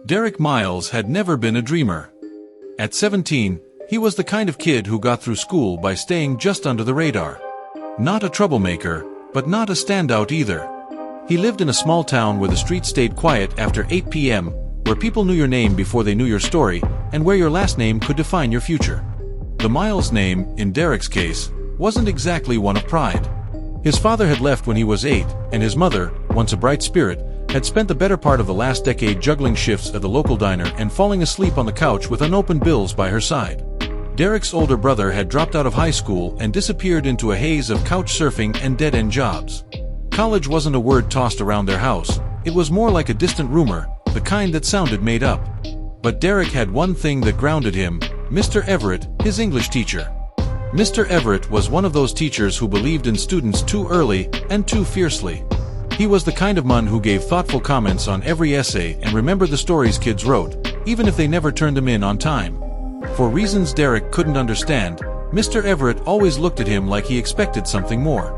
Derek Miles had never been a dreamer. At 17, he was the kind of kid who got through school by staying just under the radar. Not a troublemaker, but not a standout either. He lived in a small town where the streets stayed quiet after 8 p.m., where people knew your name before they knew your story, and where your last name could define your future. The Miles name, in Derek's case, wasn't exactly one of pride. His father had left when he was 8, and his mother, once a bright spirit, had spent the better part of the last decade juggling shifts at the local diner and falling asleep on the couch with unopened bills by her side. Derek's older brother had dropped out of high school and disappeared into a haze of couch surfing and dead-end jobs. College wasn't a word tossed around their house, it was more like a distant rumor, the kind that sounded made up. But Derek had one thing that grounded him: Mr. Everett, his English teacher. Mr. Everett was one of those teachers who believed in students too early and too fiercely. He was the kind of man who gave thoughtful comments on every essay and remembered the stories kids wrote, even if they never turned them in on time. For reasons Derek couldn't understand, Mr. Everett always looked at him like he expected something more.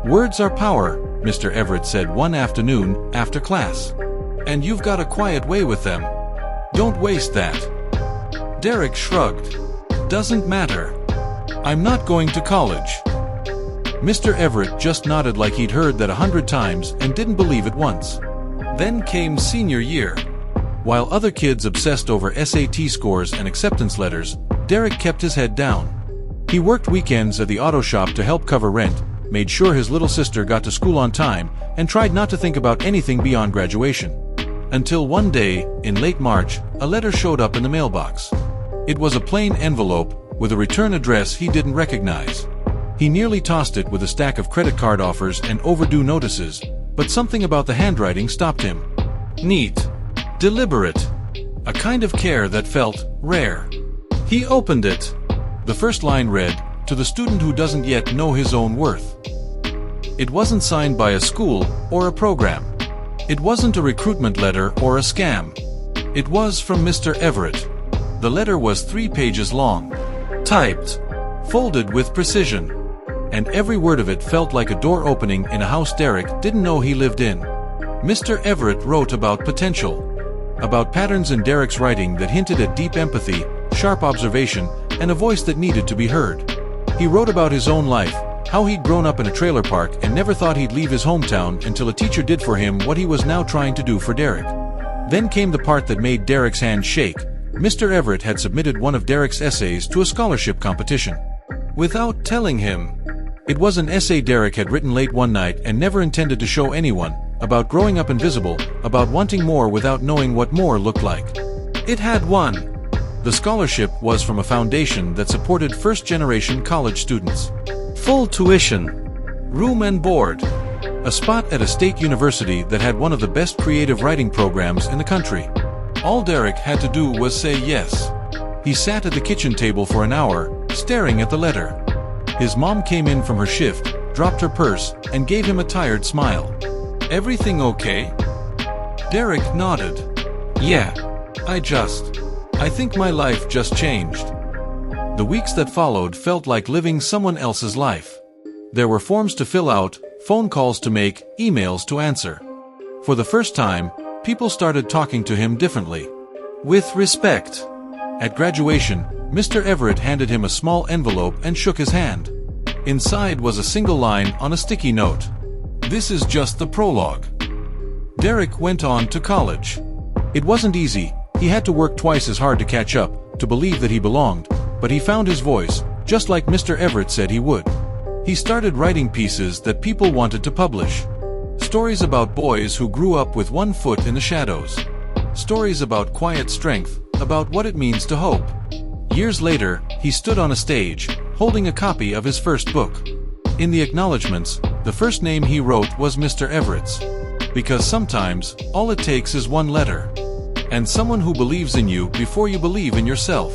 "Words are power," Mr. Everett said one afternoon after class. "And you've got a quiet way with them. Don't waste that." Derek shrugged. "Doesn't matter. I'm not going to college." Mr. Everett just nodded like he'd heard that 100 times and didn't believe it once. Then came senior year. While other kids obsessed over SAT scores and acceptance letters, Derek kept his head down. He worked weekends at the auto shop to help cover rent, made sure his little sister got to school on time, and tried not to think about anything beyond graduation. Until one day, in late March, a letter showed up in the mailbox. It was a plain envelope, with a return address he didn't recognize. He nearly tossed it with a stack of credit card offers and overdue notices, but something about the handwriting stopped him. Neat. Deliberate. A kind of care that felt rare. He opened it. The first line read, "To the student who doesn't yet know his own worth." It wasn't signed by a school or a program. It wasn't a recruitment letter or a scam. It was from Mr. Everett. The letter was 3 pages long. Typed. Folded with precision. And every word of it felt like a door opening in a house Derek didn't know he lived in. Mr. Everett wrote about potential. About patterns in Derek's writing that hinted at deep empathy, sharp observation, and a voice that needed to be heard. He wrote about his own life, how he'd grown up in a trailer park and never thought he'd leave his hometown until a teacher did for him what he was now trying to do for Derek. Then came the part that made Derek's hand shake. Mr. Everett had submitted one of Derek's essays to a scholarship competition. Without telling him. It was an essay Derek had written late one night and never intended to show anyone, about growing up invisible, about wanting more without knowing what more looked like. It had won. The scholarship was from a foundation that supported first-generation college students. Full tuition. Room and board. A spot at a state university that had one of the best creative writing programs in the country. All Derek had to do was say yes. He sat at the kitchen table for an hour, staring at the letter. His mom came in from her shift, dropped her purse, and gave him a tired smile. "Everything okay?" Derek nodded. "Yeah. I think my life just changed." The weeks that followed felt like living someone else's life. There were forms to fill out, phone calls to make, emails to answer. For the first time, people started talking to him differently. With respect. At graduation, Mr. Everett handed him a small envelope and shook his hand. Inside was a single line on a sticky note. "This is just the prologue." Derek went on to college. It wasn't easy. He had to work twice as hard to catch up, to believe that he belonged, but he found his voice, just like Mr. Everett said he would. He started writing pieces that people wanted to publish. Stories about boys who grew up with one foot in the shadows. Stories about quiet strength, about what it means to hope. Years later, he stood on a stage, holding a copy of his first book. In the acknowledgments, the first name he wrote was Mr. Everett's. Because sometimes, all it takes is one letter. And someone who believes in you before you believe in yourself.